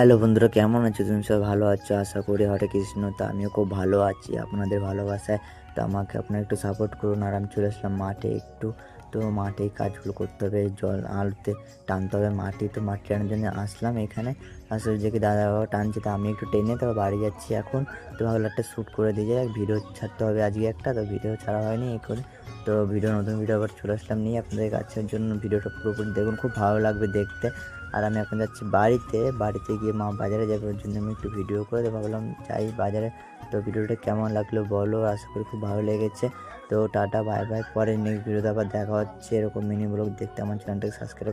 Hello বন্ধুরা, কেমন আছো? তুমি সব ভালো আছো আশা করি। হরে কৃষ্ণ। তো আমিও খুব ভালো আছি আপনাদের ভালোবাসায়। তো আমাকে আপনারা একটু সাপোর্ট করুন। আর আমি চলে আসলাম মাঠে একটু। তো মাঠেই কাজগুলো করতে হবে, জল আলুতে টানতে হবে মাটি। তো মাটি টানার জন্য আসলাম এখানে। আসলে যে কি দাদা বাবা টানছে, তো আমি একটু টেনে তারপর বাড়ি যাচ্ছি এখন। তো ভাবলাম একটা শ্যুট করে দিয়ে যাই, ভিডিও ছাড়তে হবে আজকে একটা। তো ভিডিও ছাড়া হয়নি এই করে। তো নতুন ভিডিও আবার চলে আসলাম নিয়ে আপনাদের কাছের জন্য। ভিডিওটা পুরোপুরি দেখুন, খুব ভালো লাগবে দেখতে। আর আমি এখন যাচ্ছি বাড়িতে গিয়ে মা বাজারে যাবে, ওর জন্য আমি একটু ভিডিও করে ভাবলাম যাই বাজারে। তো ভিডিওটা কেমন লাগলো বলো, আশা করি খুব ভালো লেগেছে। তো টাটা বাই বাই, পরে নেক্সট ভিডিওতে আবার দেখা হচ্ছে। এরকম মিনি ব্লগ দেখতে আমার চ্যানেলটাকে সাবস্ক্রাইব